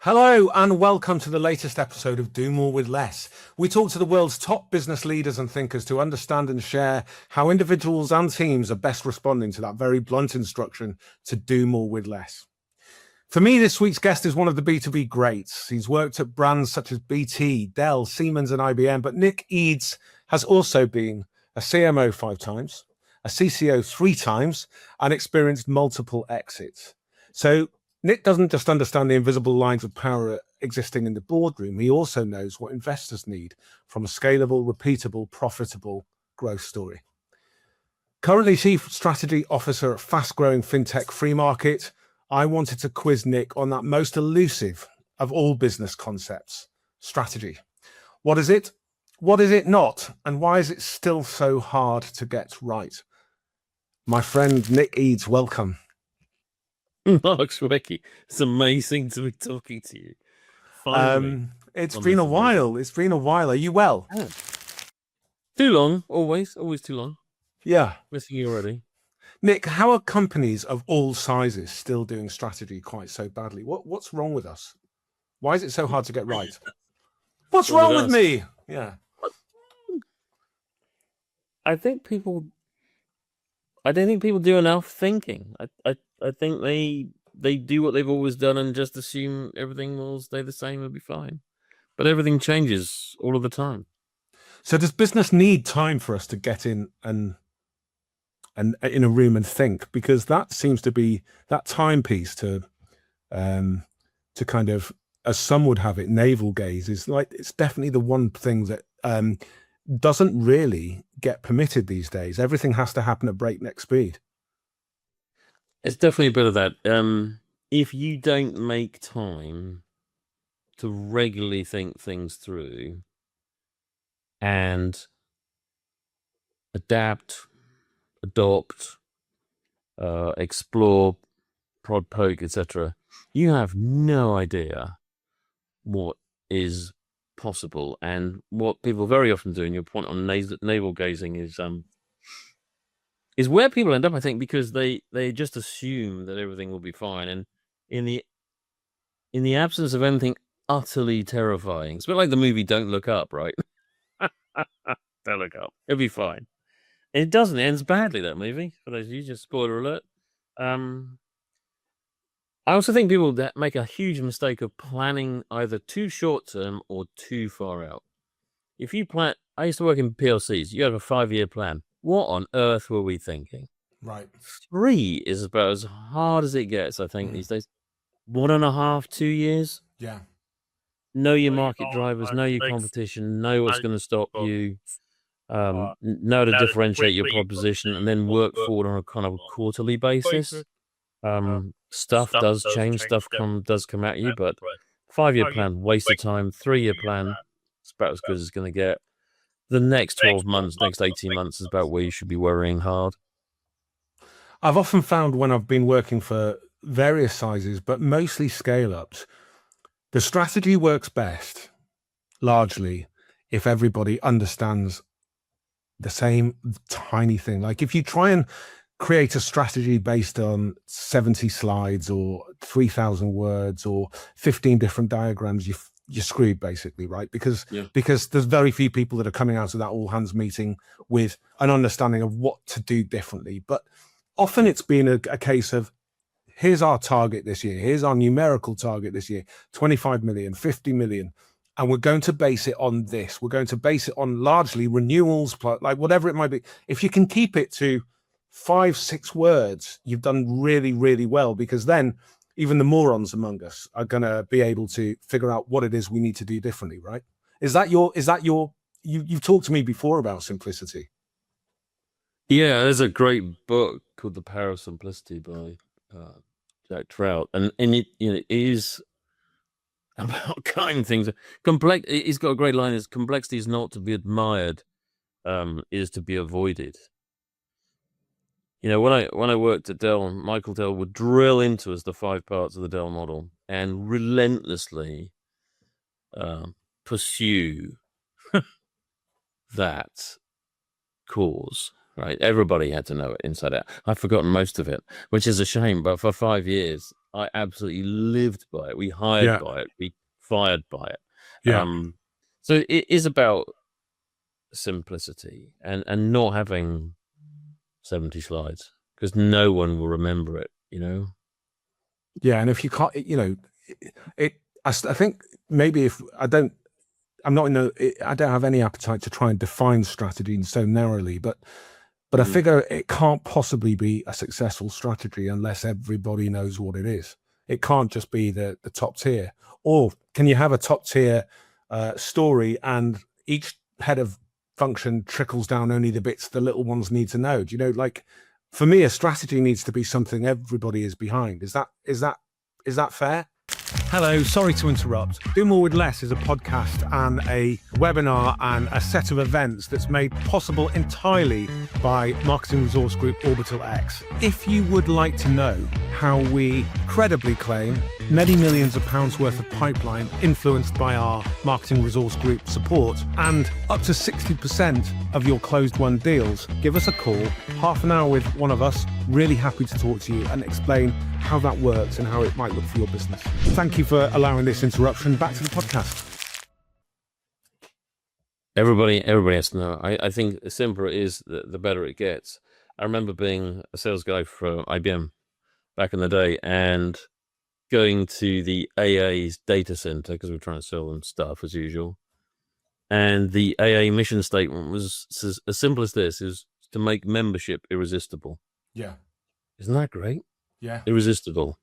Hello and welcome to the latest episode of Do More with Less. We talk to the world's top business leaders and thinkers to understand and share how individuals and teams are best responding to that very blunt instruction to do more with less. For me, this week's guest is one of the B2B greats. He's worked at brands such as BT, Dell, Siemens and IBM, but Nick Eades has also been a CMO 5 times, a CCO 3 times, and experienced multiple exits. So Nick doesn't just understand the invisible lines of power existing in the boardroom, he also knows what investors need from a scalable, repeatable, profitable growth story. Currently Chief Strategy Officer at fast-growing fintech Freemarket, I wanted to quiz Nick on that most elusive of all business concepts, strategy. What is it? What is it not? And why is it still so hard to get right? My friend Nick Eades, welcome. Mark Choueke, it's amazing to be talking to you. Finally, it's been a while. It's been a while. Are you well? Yeah. Too long, always too long. Yeah. Missing you already. Nick, how are companies of all sizes still doing strategy quite so badly? What's wrong with us? Why is it so hard to get right? What's wrong with me? Yeah. I don't think people do enough thinking. I think they do what they've always done and just assume everything will stay the same and be fine. But everything changes all of the time. So does business need time for us to get in and in a room and think? Because that seems to be that timepiece to kind of, as some would have it, navel gaze is like, it's definitely the one thing that doesn't really get permitted these days. Everything has to happen at breakneck speed. It's definitely a bit of that. If you don't make time to regularly think things through and adapt, adopt, explore, prod, poke, etc., you have no idea what is possible. And what people very often do, and your point on navel gazing is where people end up, I think, because they just assume that everything will be fine. And in the absence of anything utterly terrifying, it's a bit like the movie Don't Look Up, right? Don't look up. It'll be fine. And it doesn't. It ends badly, that movie. For those of you, just spoiler alert. I also think people that make a huge mistake of planning either too short term or too far out. If you plan, I used to work in PLCs. You have a 5-year plan. What on earth were we thinking? Right. 3 is about as hard as it gets, I think, these days. 1.5, 2 years. Yeah. Know your market drivers, know your competition, know what's going to stop you, know to differentiate your proposition, and then work forward on a kind of quarterly basis. Stuff does change, stuff does come at you, but 5-year plan, waste of time. 3-year plan, it's about as good as it's going to get. The next 12 months, next 18 months is about where you should be worrying hard. I've often found when I've been working for various sizes, but mostly scale-ups, the strategy works best, largely, if everybody understands the same tiny thing. Like if you try and create a strategy based on 70 slides or 3,000 words or 15 different diagrams, you're screwed basically, right? Because there's very few people that are coming out of that all hands meeting with an understanding of what to do differently. But often it's been a case of, here's our target this year. Here's our numerical target this year, 25 million, 50 million. And we're going to base it on this. We're going to base it on largely renewals, like whatever it might be. If you can keep it to 5-6 words, you've done really, really well, because then even the morons among us are going to be able to figure out what it is we need to do differently, right? You've talked to me before about simplicity. Yeah, there's a great book called The Power of Simplicity by Jack Trout. And it is about kind things. Complex. He's got a great line: "Is complexity is not to be admired, is to be avoided." When I worked at Dell, Michael Dell would drill into us the 5 parts of the Dell model and relentlessly pursue that cause. Right, everybody had to know it inside out. I've forgotten most of it, which is a shame. But for 5 years, I absolutely lived by it. We hired by it. We fired by it. So it is about simplicity and not having 70 slides, because no one will remember it, Yeah, and if you can't, I think maybe if I don't have any appetite to try and define strategy so narrowly, but I figure it can't possibly be a successful strategy unless everybody knows what it is. It can't just be the top tier. Or can you have a top tier story and each head of function trickles down only the bits the little ones need to know? Do you know, like, for me, a strategy needs to be something everybody is behind. Is that fair? Hello, sorry to interrupt. Do More with Less is a podcast and a webinar and a set of events that's made possible entirely by marketing resource group Orbital X. If you would like to know how we credibly claim many millions of pounds worth of pipeline influenced by our marketing resource group support and up to 60% of your closed won deals, give us a call, half an hour with one of us. Really happy to talk to you and explain how that works and how it might look for your business. Thank you for allowing this interruption. Back to the podcast. Everybody has to know. I think the simpler it is, the better it gets. I remember being a sales guy for IBM back in the day and going to the AA's data center because we were trying to sell them stuff as usual. And the AA mission statement was as simple as this: is to make membership irresistible. Yeah. Isn't that great? Yeah. Irresistible.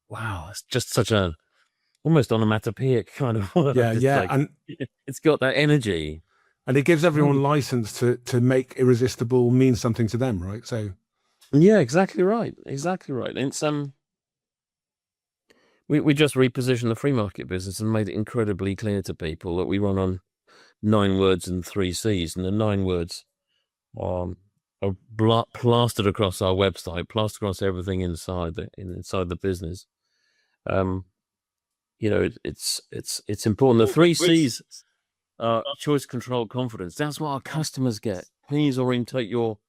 Wow. It's just such a almost onomatopoeic kind of word. Yeah. Like, and it's got that energy. And it gives everyone license to make irresistible mean something to them, right? So yeah, exactly right. Exactly right. And it's we just repositioned the Freemarket business and made it incredibly clear to people that we run on 9 words and 3 C's, and the 9 words are plastered across our website, plastered across everything inside the business. It's important. The 3 C's are choice, control, confidence. That's what our customers get. Please orientate your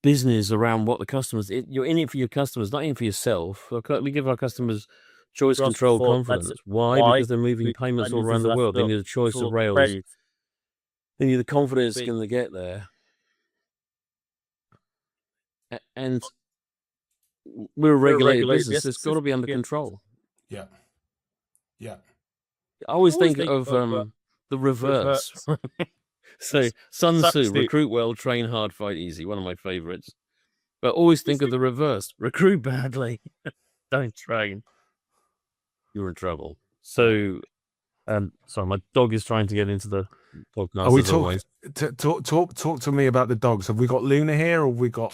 business around what the customers. You're in it for your customers, not in it for yourself. We give our customers choice, control, confidence. Why? Because they're moving payments all around the world. They need a choice of rails. They need the confidence going to get there. And we're a regulated business. It's got to be under control. Yeah. I always think of the reverse. So Sun Tzu, recruit well, train hard, fight easy. One of my favorites. But always think of the reverse. Recruit badly, don't train. You're in trouble. So, sorry, my dog is trying to get into the podcast. Talk to me about the dogs. Have we got Luna here, or have we got?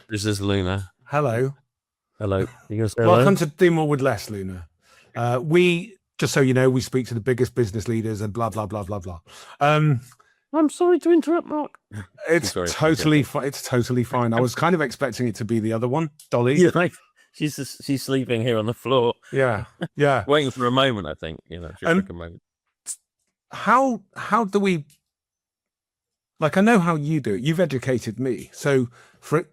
This is Luna. Hello. You gonna say Welcome hello? to Do More with Less, Luna. We, just so you know, we speak to the biggest business leaders and blah blah blah blah blah. I'm sorry to interrupt, Mark. It's totally fine. I was kind of expecting it to be the other one, Dolly. Yeah, like, she's sleeping here on the floor. Yeah. Waiting for a moment, I think. Just like a moment. How do we? Like, I know how you do it. You've educated me. So for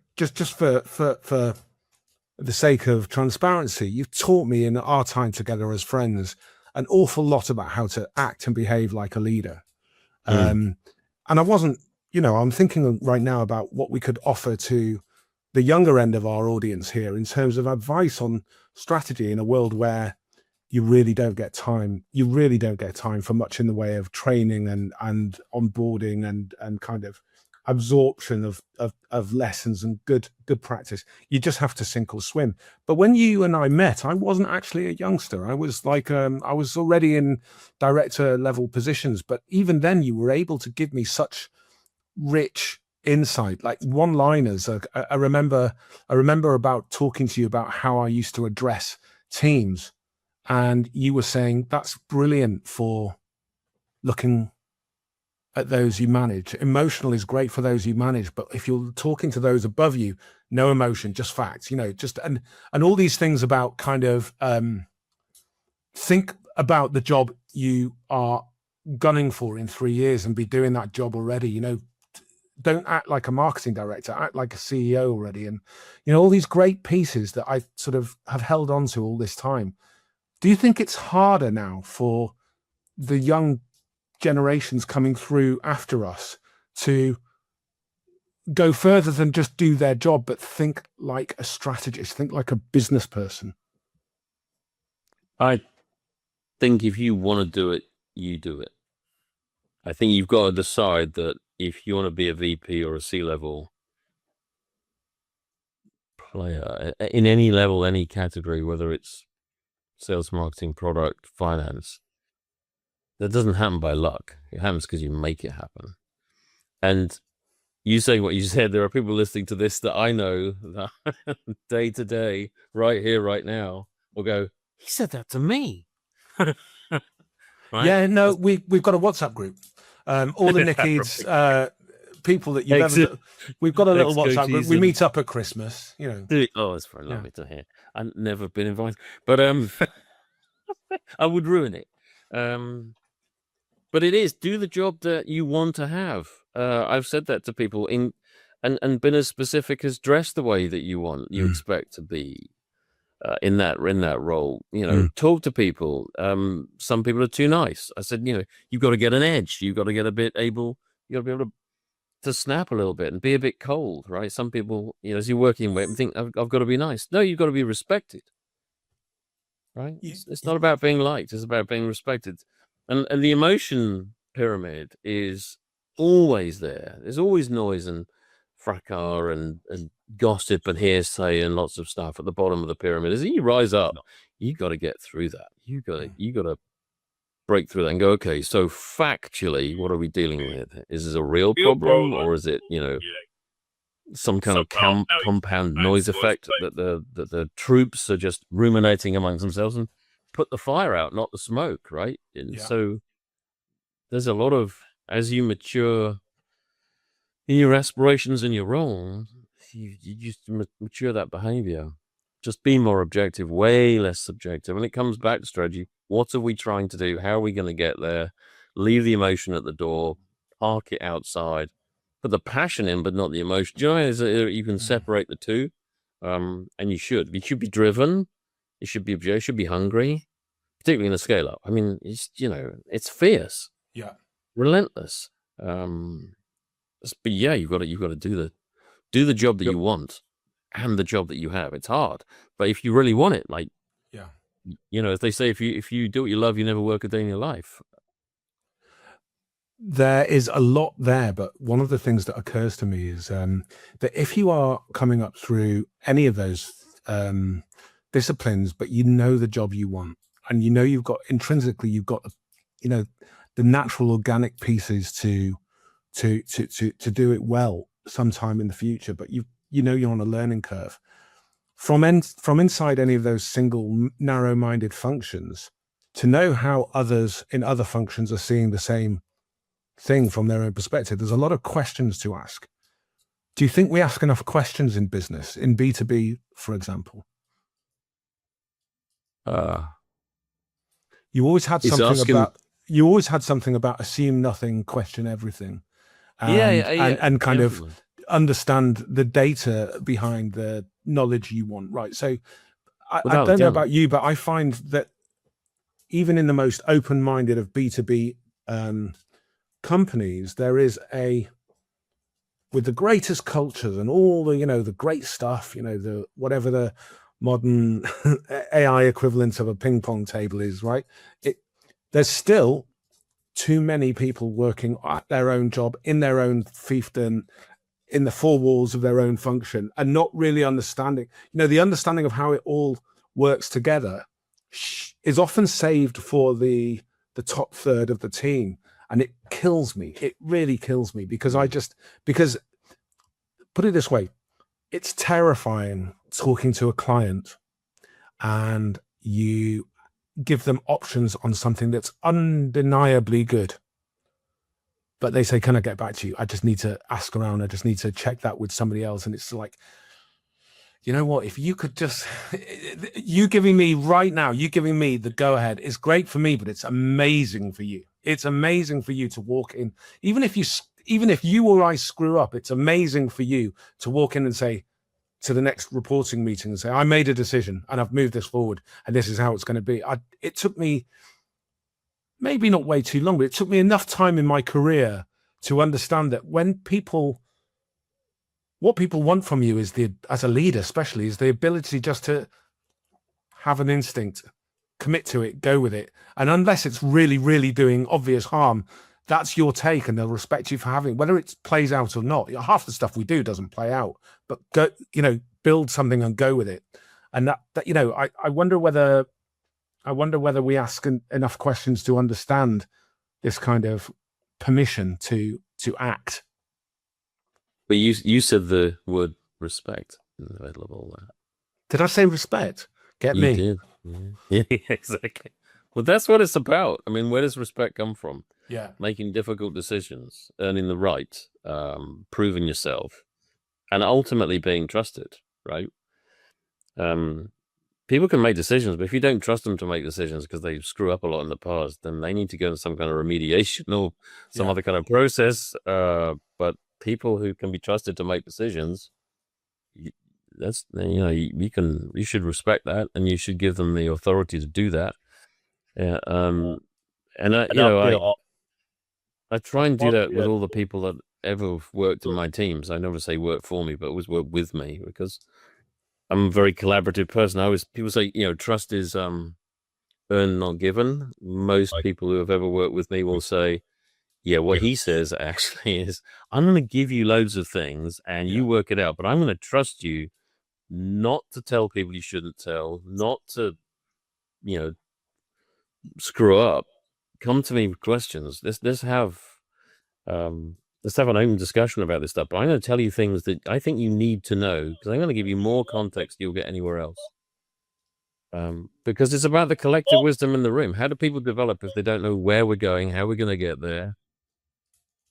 the sake of transparency, you've taught me in our time together as friends an awful lot about how to act and behave like a leader. And I wasn't, I'm thinking right now about what we could offer to the younger end of our audience here in terms of advice on strategy in a world where you really don't get time. You really don't get time for much in the way of training and onboarding and kind of absorption of lessons and good practice. You just have to sink or swim. But when you and I met, I wasn't actually a youngster. I was like I was already in director level positions, but even then you were able to give me such rich insight, like one-liners. I remember about talking to you about how I used to address teams, and you were saying that's brilliant for looking at those you manage. Emotional is great for those you manage, but if you're talking to those above you, no emotion, just facts, and all these things about kind of think about the job you are gunning for in 3 years and be doing that job already, don't act like a marketing director, act like a CEO already. And, all these great pieces that I sort of have held on to all this time. Do you think it's harder now for the young generations coming through after us to go further than just do their job, but think like a strategist, think like a business person? I think if you want to do it, you do it. I think you've got to decide that if you want to be a VP or a C-level player in any level, any category, whether it's sales, marketing, product, finance, that doesn't happen by luck. It happens because you make it happen. And you saying what you said, there are people listening to this that I know that day to day, right here, right now, will go, he said that to me. Right? Yeah, no, we've got a WhatsApp group. All the Nick Eades people that you've ever... We've got a little WhatsApp group. We meet up at Christmas, Oh, it's very lovely to hear. I've never been invited, but I would ruin it. But it is, do the job that you want to have. I've said that to people and been as specific as dress the way that you expect to be in that role. Talk to people. Some people are too nice. I said, you've got to get an edge. You've got to get you got to be able to snap a little bit and be a bit cold, right? Some people, as you're working with them, think I've got to be nice. No, you've got to be respected, right? It's not about being liked. It's about being respected. And the emotion pyramid is always there. There's always noise and fracas and gossip and hearsay and lots of stuff at the bottom of the pyramid. As you rise up, you got to get through that. You got to break through that and go, okay, so factually, what are we dealing with? Is this a real problem, or is it, some kind of compound noise effect that the troops are just ruminating amongst themselves and put the fire out, not the smoke, right? And so there's a lot of, as you mature in your aspirations and your role, you just mature that behavior. Just be more objective, way less subjective. And it comes back to strategy. What are we trying to do? How are we going to get there? Leave the emotion at the door, park it outside, put the passion in, but not the emotion. Do you know, you can separate the two? And you should be driven. You should be objective. You should be hungry, particularly in the scale up. I mean, it's fierce. Yeah. Relentless. But yeah, you've got to do the job that you want and the job that you have. It's hard, but if you really want it, as they say, if you do what you love, you never work a day in your life. There is a lot there, but one of the things that occurs to me is that if you are coming up through any of those disciplines, but the job you want, and you've got the natural organic pieces to do it well sometime in the future, but you're on a learning curve from inside any of those single narrow-minded functions, to know how others in other functions are seeing the same thing from their own perspective. There's a lot of questions to ask. Do you think we ask enough questions in business, in B2B, for example? You always had something about assume nothing, question everything, and kind of understand the data behind the knowledge you want, right? So I don't know about you, but I find that even in the most open-minded of B2B companies, there is with the greatest cultures and all the the great stuff, the whatever the modern AI equivalent of a ping pong table is, right? There's still too many people working at their own job in their own fiefdom, in the four walls of their own function, and not really understanding. The understanding of how it all works together is often saved for the top third of the team. And it kills me. It really kills me because put it this way, it's terrifying talking to a client and you give them options on something that's undeniably good. But they say, can I get back to you? I just need to ask around. I just need to check that with somebody else. And it's like, you know what, if you could just, you giving me the go ahead is great for me, but it's amazing for you. It's amazing for you to walk in, even if you even if you or I screw up, it's amazing for you to walk in and say to the next reporting meeting and say, I made a decision and I've moved this forward and this is how it's going to be. It took me maybe not way too long, but it took me enough time in my career to understand that when what people want from you is as a leader, especially, is the ability just to have an instinct, commit to it, go with it. And unless it's really, really doing obvious harm, that's your take and they'll respect you for having, whether it plays out or not. Half the stuff we do doesn't play out, but go, build something and go with it. And that I wonder whether we ask enough questions to understand this kind of permission to act. But you said the word respect in the middle of all that. Did I say respect? Get You me? did. Yeah, exactly. Well, that's what it's about. I mean, where does respect come from? Yeah. Making difficult decisions, earning the right, proving yourself, and ultimately being trusted, right? People can make decisions, but if you don't trust them to make decisions because they screw up a lot in the past, then they need to go into some kind of remediation or some other kind of process. But people who can be trusted to make decisions, you should respect that, and you should give them the authority to do that. Yeah. And I try and do that with all the people that ever worked in my teams. I never say work for me, but always work with me, because I'm a very collaborative person. People say, trust is earned, not given. Most people who have ever worked with me will say, yeah, what he says actually is, I'm going to give you loads of things and you work it out, but I'm going to trust you not to tell people you shouldn't tell, not to, screw up. Come to me with questions. Let's have an open discussion about this stuff. But I'm going to tell you things that I think you need to know, because I'm going to give you more context you'll get anywhere else. Because it's about the collective wisdom in the room. How do people develop if they don't know where we're going, how we're going to get there,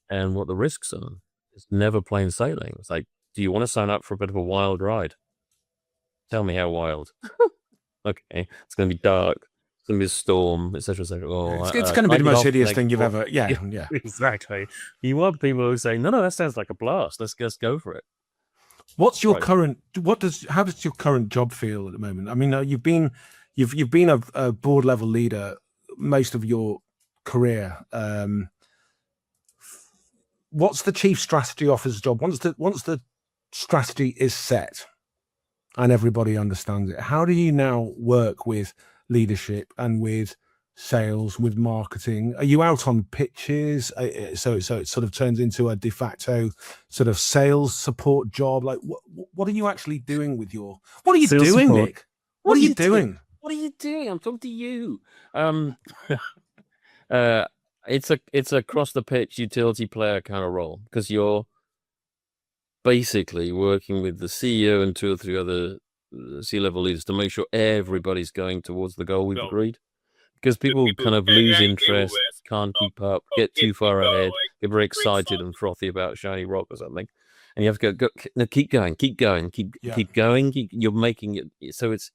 and what the risks are? It's never plain sailing. It's like, do you want to sign up for a bit of a wild ride? Tell me how wild. Okay, it's going to be dark. It's going to be a storm, etc., etc. Oh, it's going to be the most hideous thing you've ever. Yeah. Exactly. You want people who say, no, that sounds like a blast. Let's just go for it. What's your current? How does your current job feel at the moment? I mean, you've been a board level leader most of your career. What's the chief strategy officer's job? Once the strategy is set and everybody understands it, how do you now work with leadership and with sales, with marketing? Are you out on pitches? So it sort of turns into a de facto sort of sales support job. Like, what are you actually doing with your? What are you Sales doing, support. Nick? What are you doing? What are you doing? I'm talking to you. It's a cross the pitch utility player kind of role, because you're basically working with the CEO and 2 or 3 other C-level leaders to make sure everybody's going towards the goal we've agreed. Because people kind of lose interest, can't keep up, get too far ahead, get very excited and frothy about shiny rock or something, and you have to go no, keep going. You're making it so it's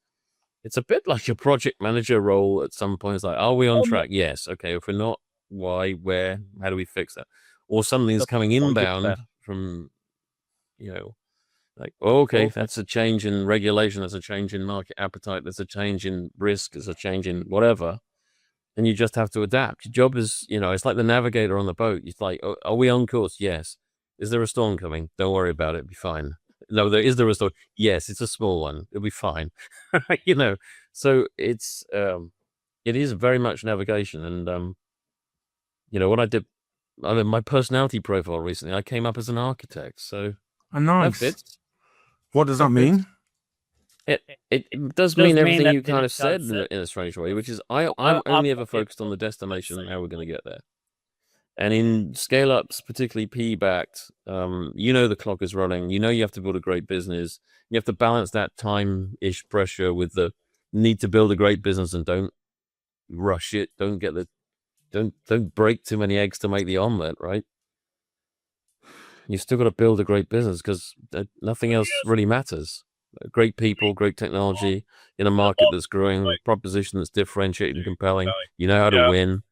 a bit like your project manager role at some point. It's like, are we on track? Yes. Okay. If we're not, why? Where? How do we fix that? Or something's coming inbound from, like, okay, that's a change in regulation, that's a change in market appetite, there's a change in risk, there's a change in whatever, and you just have to adapt. Your job is, it's like the navigator on the boat. It's like, are we on course? Yes. Is there a storm coming? Don't worry about it. It'll be fine. No, is there a storm? Yes, it's a small one. It'll be fine. So it is very much navigation. And, what I did, my personality profile recently, I came up as an architect. So nice. that fits. What does that mean? It does mean everything you kind of said in a strange way, which is I'm only ever focused on the destination and how we're going to get there. And in scale-ups, particularly PE-backed, the clock is running. You have to build a great business. You have to balance that time-ish pressure with the need to build a great business, and don't rush it. Don't break too many eggs to make the omelet, right? You still got to build a great business, because nothing else really matters. Great people, great technology in a market that's growing, a proposition that's differentiated and compelling. You know how to win.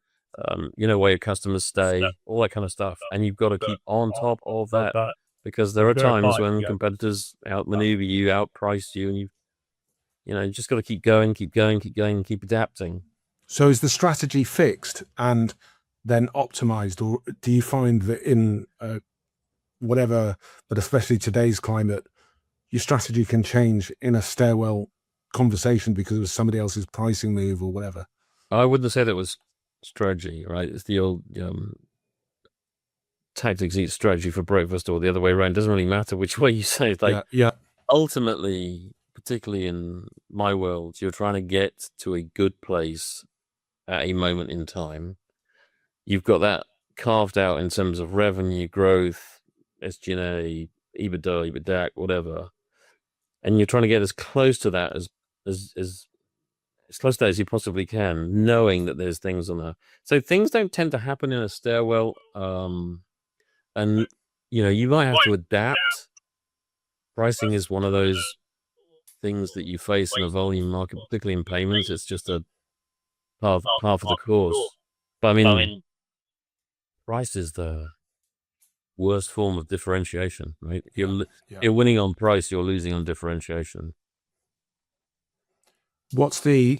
you know, where your customers stay, all that kind of stuff. And you've got to keep on top of that, because there are times when competitors outmaneuver you, outprice you, and you just got to keep going, and keep adapting. So is the strategy fixed and then optimized, or do you find that in whatever, but especially today's climate, your strategy can change in a stairwell conversation because of somebody else's pricing move or whatever? I wouldn't say that was strategy, right? It's the old tactics eat strategy for breakfast, or the other way around. It doesn't really matter which way you say it. Like, Yeah. ultimately, particularly in my world, you're trying to get to a good place at a moment in time. You've got that carved out in terms of revenue growth, SG&A, EBITDA, EBITDA, whatever, and you're trying to get as close to that as close to that as you possibly can, knowing that there's things on there. So things don't tend to happen in a stairwell, and you might have to adapt. Pricing is one of those things that you face in a volume market, particularly in payments. It's just a part of the course. But I mean, price is the worst form of differentiation, right? If you're winning on price, you're losing on differentiation. What's the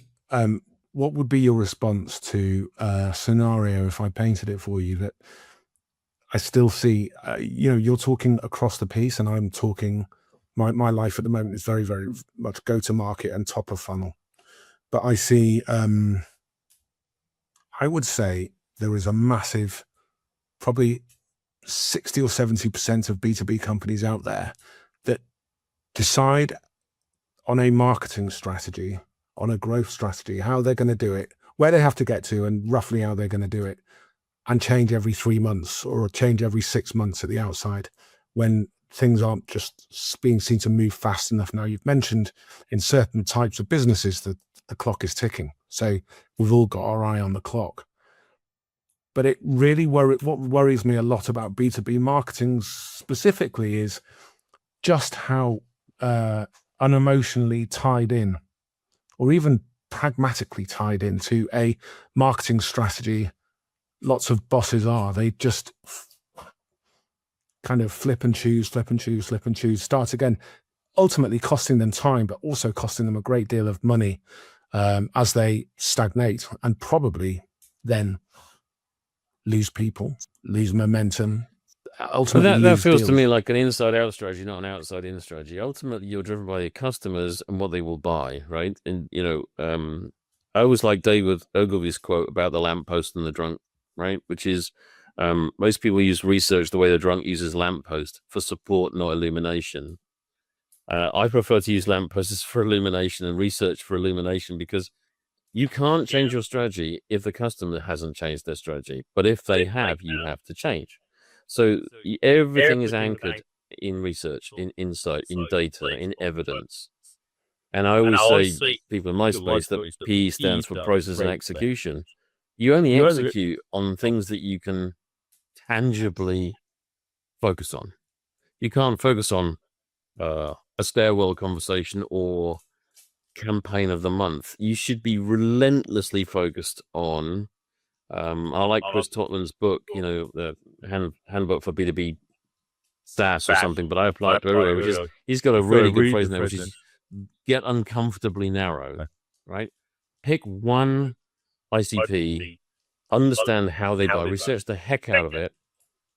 what would be your response to a scenario if I painted it for you that I still see? You're talking across the piece, and I'm talking. My life at the moment is very, very much go to market and top of funnel, but I see. I would say there is a massive, probably 60 or 70% of B2B companies out there that decide on a marketing strategy, on a growth strategy, how they're going to do it, where they have to get to, and roughly how they're going to do it, and change every 3 months or change every 6 months at the outside when things aren't just being seen to move fast enough. Now, you've mentioned in certain types of businesses that the clock is ticking. So we've all got our eye on the clock. But it really what worries me a lot about B2B marketing specifically is just how unemotionally tied in, or even pragmatically tied into a marketing strategy lots of bosses are. They just kind of flip and choose, start again, ultimately costing them time, but also costing them a great deal of money as they stagnate, and probably then lose people, lose momentum. Ultimately, that feels to me like an inside-out strategy, not an outside-in strategy. Ultimately, you're driven by your customers and what they will buy, right? And I always like David Ogilvy's quote about the lamppost and the drunk, right? Which is, most people use research the way the drunk uses lamppost, for support, not illumination. I prefer to use lampposts for illumination and research for illumination, because you can't change your strategy if the customer hasn't changed their strategy. But if they have, you have to change. So everything is anchored in research, in insight, in data, in evidence. And I always say people in my space that P stands for process and execution. You only execute on things that you can tangibly focus on. You can't focus on a stairwell conversation or campaign of the month. You should be relentlessly focused on. I like Chris Totland's book, the handbook for B2B SaaS or something, but I apply it to everywhere, which is, he's got a really good phrase in there, which is get uncomfortably narrow, right? Pick one ICP, understand how they buy, research the heck out of it,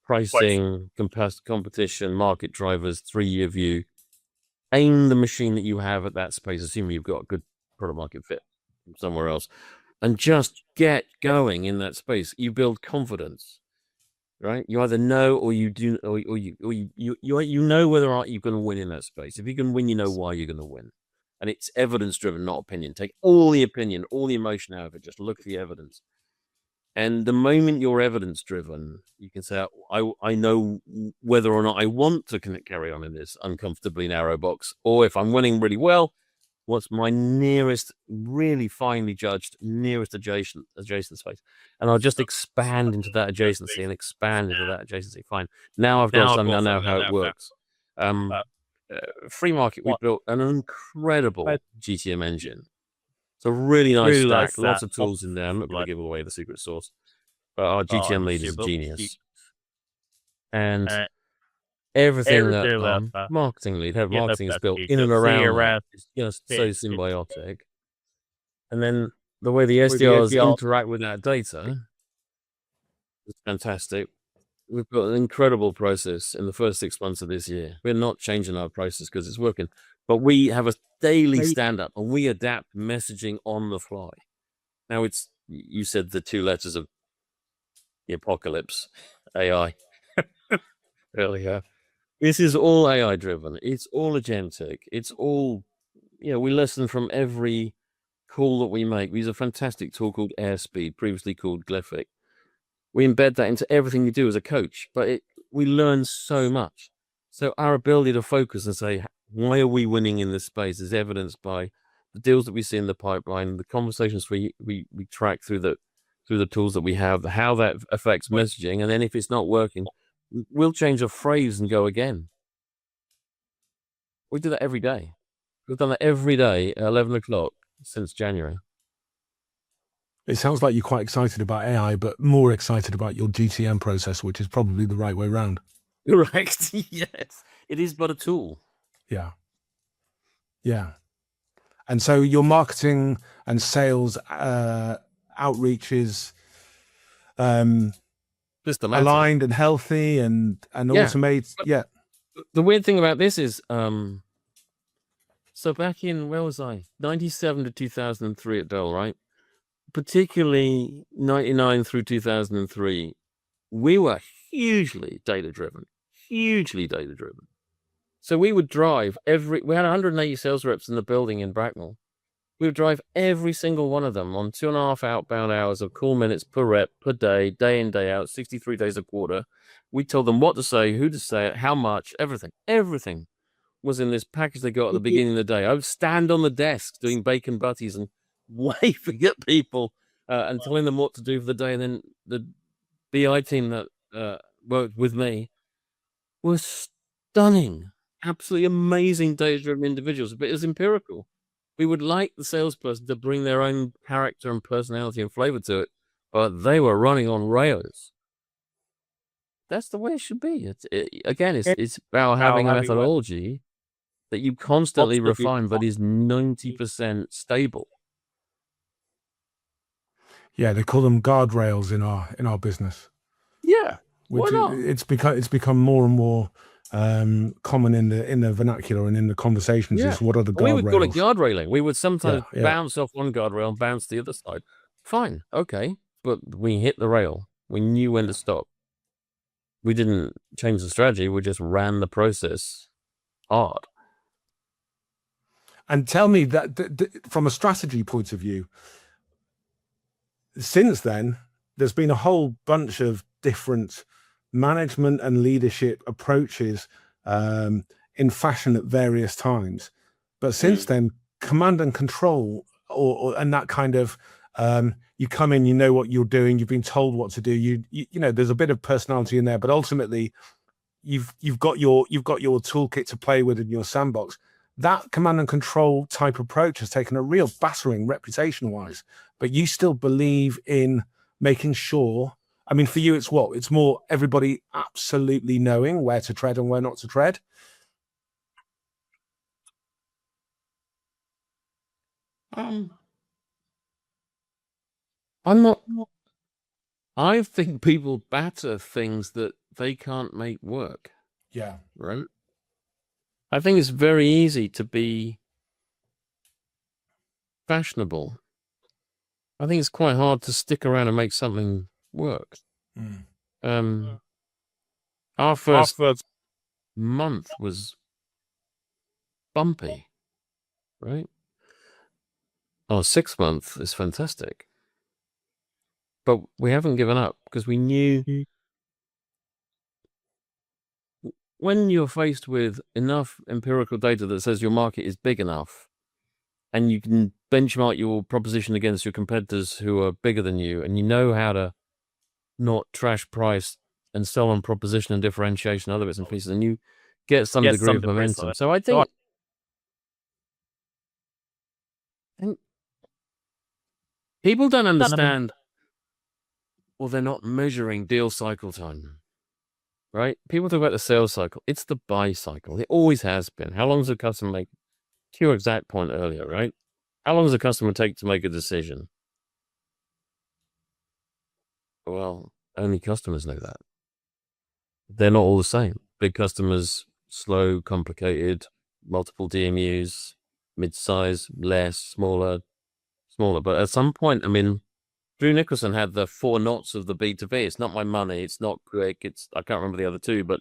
pricing, competition, market drivers, 3-year view, aim the machine that you have at that space, assuming you've got a good product market fit somewhere else, and just get going in that space. You build confidence, right? You either know, or you do, or you know whether or not you're going to win in that space. If you can win, you know why you're going to win, and it's evidence driven, not opinion. Take all the opinion, all the emotion out of it. Just look at the evidence. And the moment you're evidence driven, you can say, I know whether or not I want to carry on in this uncomfortably narrow box, or if I'm winning really well, what's my nearest, really finely judged, nearest adjacent space. And I'll just expand into that adjacency and expand into that adjacency. Fine. Now I've got something, I know how it works. Freemarket, we built an incredible GTM engine. It's a really nice stack, lots of tools in there. I'm not going to give away the secret sauce. Our GTM lead is a genius. And everything that marketing lead, head of marketing, is built in and around that. It's just so symbiotic. And then the way the SDRs interact with that data is fantastic. We've got an incredible process in the first 6 months of this year. We're not changing our process because it's working, but we have a daily stand-up and we adapt messaging on the fly. Now, you said the 2 letters of the apocalypse, AI, earlier. This is all AI-driven. It's all agentic. It's all, we listen from every call that we make. We use a fantastic tool called Airspeed, previously called Glyphic. We embed that into everything we do as a coach, but we learn so much. So our ability to focus and say, why are we winning in this space is evidenced by the deals that we see in the pipeline, the conversations we track through the tools that we have, how that affects messaging. And then if it's not working, we'll change a phrase and go again. We do that every day. We've done that every day at 11 o'clock since January. It sounds like you're quite excited about AI, but more excited about your GTM process, which is probably the right way around. Correct. Yes. It is but a tool. Yeah. Yeah. And so your marketing and sales outreach is aligned and healthy and automated. Yeah. The weird thing about this is, so back in, where was I? 97 to 2003 at Dell, right? Particularly 99 through 2003, we were hugely data-driven. So we would drive we had 180 sales reps in the building in Bracknell. We would drive every single one of them on 2.5 outbound hours of call minutes per rep per day in, day out, 63 days a quarter. We told them what to say, who to say it, how much, everything. Everything was in this package they got at the beginning of the day. I would stand on the desk doing bacon butties and waving at people and telling them what to do for the day. And then the BI team that worked with me was stunning, absolutely amazing data-driven individuals, but it was empirical. We would like the salesperson to bring their own character and personality and flavor to it, but they were running on rails. That's the way it should be. It's about having a methodology that you constantly refine, but is 90% stable. Yeah, they call them guardrails in our business. Yeah, why not? It's become more and more common in the vernacular and in the conversations. Is what are the guardrails? We would call it guardrailing. We would sometimes bounce off one guardrail and bounce the other side. Fine, okay, but we hit the rail. We knew when to stop. We didn't change the strategy. We just ran the process hard. And tell me that from a strategy point of view, since then, there's been a whole bunch of different management and leadership approaches in fashion at various times. But since then, command and control and that kind of you come in, you know what you're doing, you've been told what to do, you know there's a bit of personality in there, but ultimately you've got your toolkit to play with in your sandbox. That command and control type approach has taken a real battering reputation wise, but you still believe in making sure, I mean, for you, it's more everybody absolutely knowing where to tread and where not to tread. I think people batter things that they can't make work. Yeah. Right? I think it's very easy to be fashionable. I think it's quite hard to stick around and make something work. Our first month was bumpy, right? Our 6th month is fantastic. But we haven't given up because we knew when you're faced with enough empirical data that says your market is big enough and you can benchmark your proposition against your competitors who are bigger than you, and you know how to not trash price and sell on proposition and differentiation, other bits and pieces, and you get some degree of momentum. So I think people don't understand Well, they're not measuring deal cycle time, right? People talk about the sales cycle. It's the buy cycle. It always has been. How long does a customer make? To your exact point earlier, right? How long does a customer take to make a decision? Well, only customers know that. They're not all the same. Big customers, slow, complicated, multiple DMUs, mid-size, less, smaller. But at some point, I mean, Drew Nicholson had the 4 knots of the B2B. It's not my money. It's not quick. I can't remember the other 2, but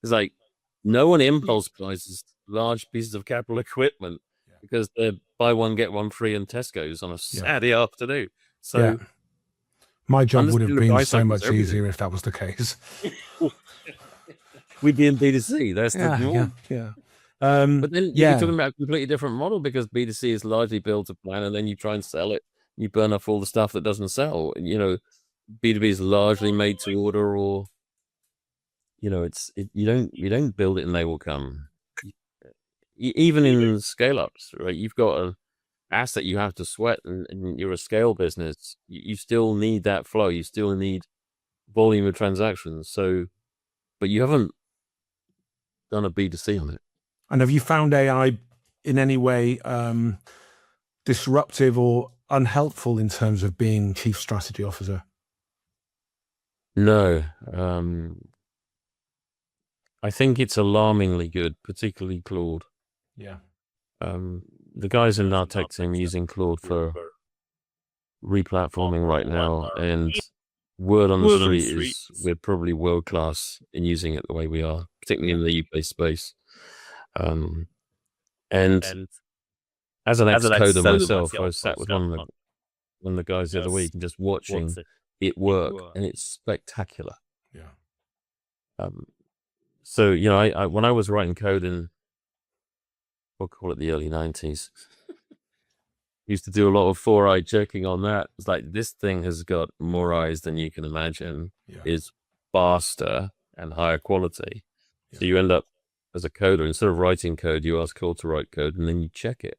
it's like no one impulse buys large pieces of capital equipment because they're buy one, get one free in Tesco's on a Saturday afternoon. So my job would have been so much easier if that was the case. We'd be in B2C. That's the norm. But then you're talking about a completely different model because B2C is largely built to plan, and then you try and sell it. You burn off all the stuff that doesn't sell. B2B is largely made to order, or you don't build it and they will come. Even in scale ups, right? You've got an asset you have to sweat, and you're a scale business. You still need that flow. You still need volume of transactions. So, but you haven't done a B2C on it. And have you found AI in any way disruptive or unhelpful in terms of being chief strategy officer? No. I think it's alarmingly good, particularly Claude. The guys in our tech team are using Claude for replatforming right now, and word on the street is we're probably world class in using it the way we are, particularly in the UK space. And as an ex-coder myself, I was sat with one of the guys the other week and just watching it work, and it's spectacular. So I when I was writing code in, we'll call it the early 90s, used to do a lot of 4-eye checking on that. It's like, this thing has got more eyes than you can imagine, is faster and higher quality. So you end up, as a coder, instead of writing code, you ask Claude to write code, and then you check it.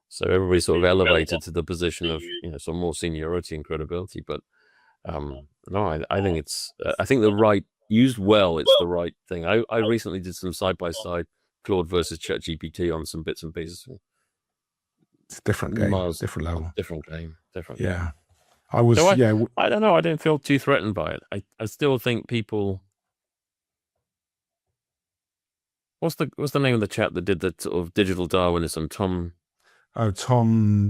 So everybody's sort of elevated to the position of some more seniority and credibility. But no, I think it's I think used well, it's the right thing. I recently did some side-by-side Claude versus ChatGPT on some bits and pieces. It's a different game, different level, different game. I was I don't know. I didn't feel too threatened by it. I still think people. What's the name of the chap that did the sort of digital Darwinism? Tom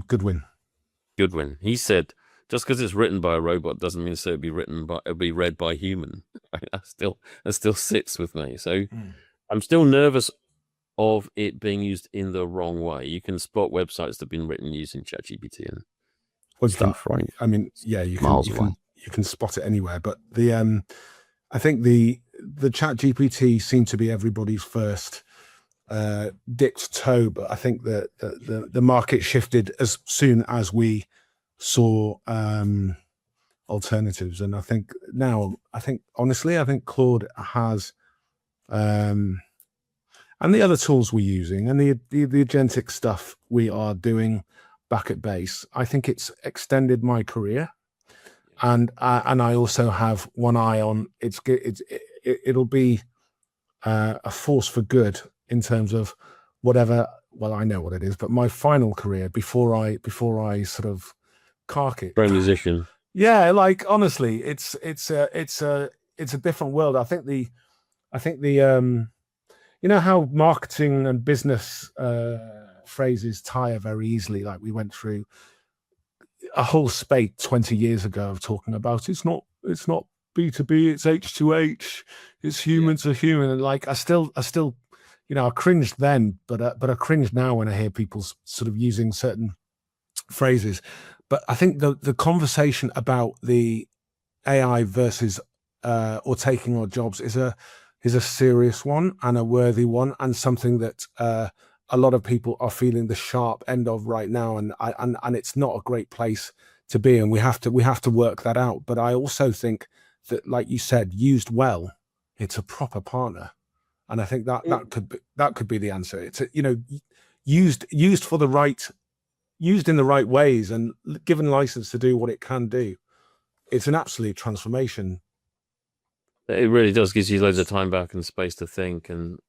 Goodwin. He said, just because it's written by a robot doesn't mean it'll be read by a human. That still sits with me. So I'm still nervous of it being used in the wrong way. You can spot websites that have been written using ChatGPT. And what's that? I mean, you can spot it anywhere. But I think the ChatGPT seemed to be everybody's first dipped toe, but I think that the market shifted as soon as we saw alternatives. And I think honestly Claude has and the other tools we're using and the agentic stuff we are doing back at base, I think it's extended my career. And I also have one eye on it'll be a force for good in terms of whatever. Well, I know what it is, but my final career before I sort of cark it. Pro musician. Yeah, like honestly, it's a different world. I think the how marketing and business phrases tire very easily. Like we went through a whole spate 20 years ago of talking about it's not B2B, it's H2H, it's human to human. And like I still I cringed then, but I cringe now when I hear people sort of using certain phrases. But I think the conversation about the AI versus or taking our jobs is a serious one and a worthy one, and something that a lot of people are feeling the sharp end of right now, and it's not a great place to be, and we have to work that out. But I also think that, like you said, used well, it's a proper partner, and I think that could be the answer. It's used for the right, used in the right ways, and given license to do what it can do, it's an absolute transformation. It really does. Gives you loads of time back and space to think. And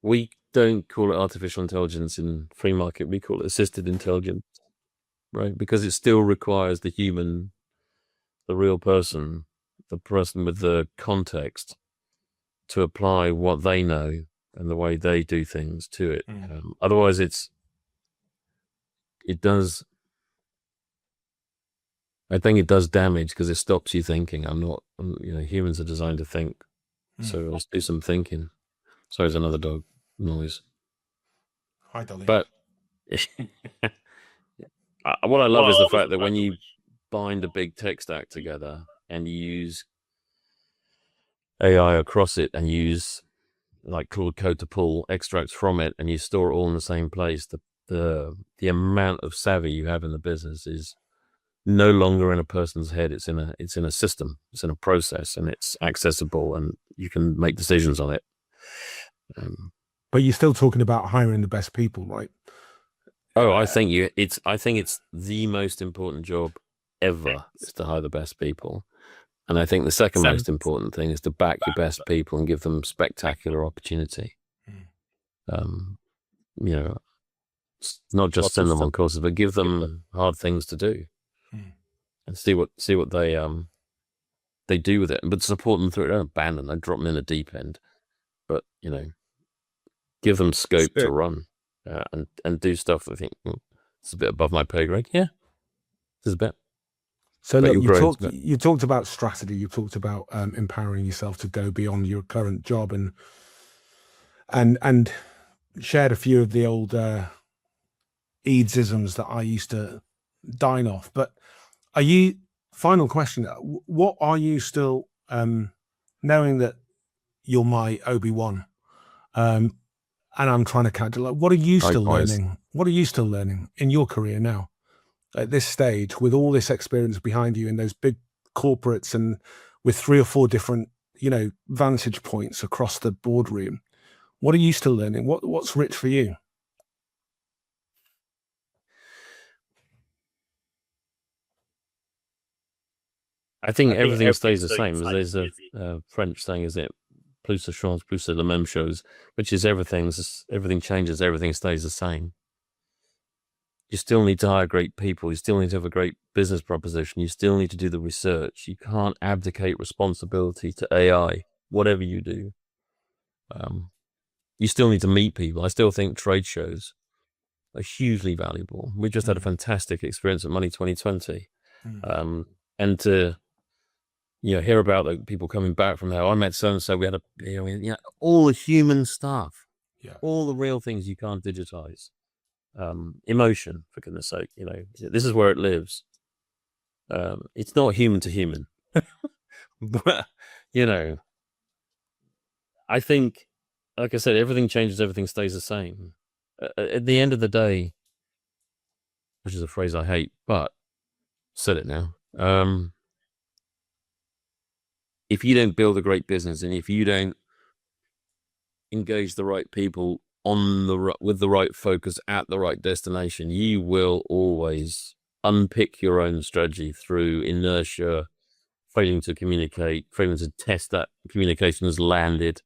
we don't call it artificial intelligence in Freemarket. We call it assisted intelligence, right? Because it still requires the human, the real person, the person with the context to apply what they know and the way they do things to it. Otherwise, I think it does damage because it stops you thinking. Humans are designed to think. So let's do some thinking. Sorry, there's another dog noise. Hi, Dolly. But what I love is the fact that when you bind a big tech stack together and you use AI across it and use like Claude Code to pull extracts from it and you store it all in the same place, the amount of savvy you have in the business is no longer in a person's head. It's in a system, it's in a process, and it's accessible, and you can make decisions on it. But you're still talking about hiring the best people, right? Oh, I think it's the most important job ever is to hire the best people. And I think the second most important thing is to back your best people and give them spectacular opportunity. Not just send them on courses, but give them hard things to do. And see what they do with it, but support them through it. Don't abandon them, drop them in the deep end, but give them scope to run and do stuff that I think it's a bit above my pay grade. Yeah, this is a bit. So look, you talked about strategy. You talked about empowering yourself to go beyond your current job, and shared a few of the old Eadesisms that I used to dine off. But final question, what are you still, knowing that you're my Obi-Wan, and I'm trying to calculate, what are you still learning? What are you still learning in your career now at this stage with all this experience behind you in those big corporates and with 3 or 4 different, vantage points across the boardroom? What are you still learning? What's rich for you? I think everything stays the same. There's a French saying, is it plus ça change, plus c'est la même chose, which is everything changes, everything stays the same. You still need to hire great people. You still need to have a great business proposition. You still need to do the research. You can't abdicate responsibility to AI, whatever you do. You still need to meet people. I still think trade shows are hugely valuable. We just had a fantastic experience at Money 2020. And to hear about people coming back from there. I met so-and-so. We had all the human stuff, all the real things you can't digitize. Emotion, for goodness sake, this is where it lives. It's not human to human, but I think, like I said, everything changes, everything stays the same. At the end of the day, which is a phrase I hate, but said it now. If you don't build a great business and if you don't engage the right people with the right focus at the right destination, you will always unpick your own strategy through inertia, failing to communicate, failing to test that communication has landed.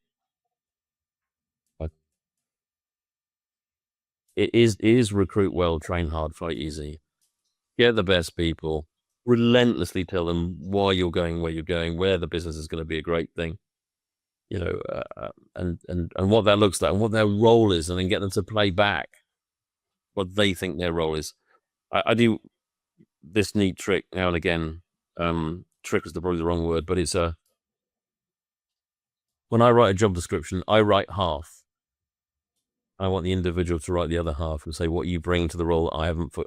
It is recruit well, train hard, fight easy. Get the best people. Relentlessly tell them why you're going where you're going, where the business is going to be a great thing, and what that looks like and what their role is, and then get them to play back what they think their role is. I do this neat trick now and again. Trick is probably the wrong word, but it's when I write a job description, I write half. I want the individual to write the other half and say what you bring to the role that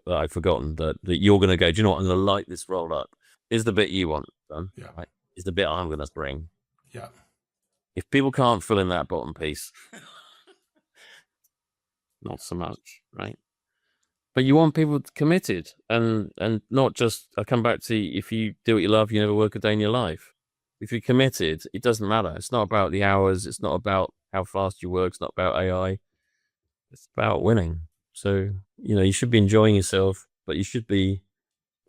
I've forgotten, that you're going to go, do you know what, I'm going to light this role up. Is the bit you want done? Yeah. Right? Is the bit I'm going to bring. Yeah. If people can't fill in that bottom piece, not so much, right? But you want people committed and not just, I come back to, if you do what you love, you never work a day in your life. If you're committed, it doesn't matter. It's not about the hours. It's not about how fast you work. It's not about AI. It's about winning. So, you should be enjoying yourself, but you should be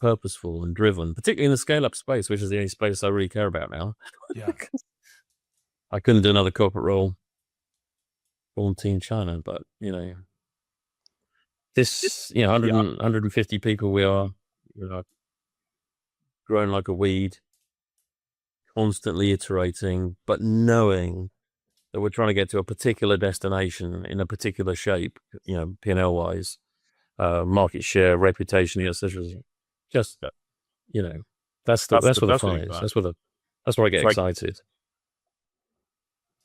purposeful and driven, particularly in the scale-up space, which is the only space I really care about now. Yeah. I couldn't do another corporate role born Team China, but this 150 people we are, growing like a weed, constantly iterating, but knowing that we're trying to get to a particular destination in a particular shape, P&L wise, market share, reputation, etc. Just that's where the fun is. That's where I get excited.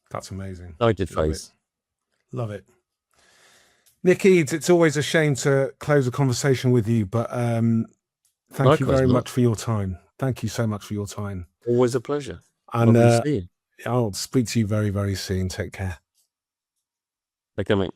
That's amazing. I did face. Love it. Nick Eades, it's always a shame to close a conversation with you, but thank you very much for your time. Thank you so much for your time. Always a pleasure. And I'll speak to you very, very soon. Take care. Take care, mate.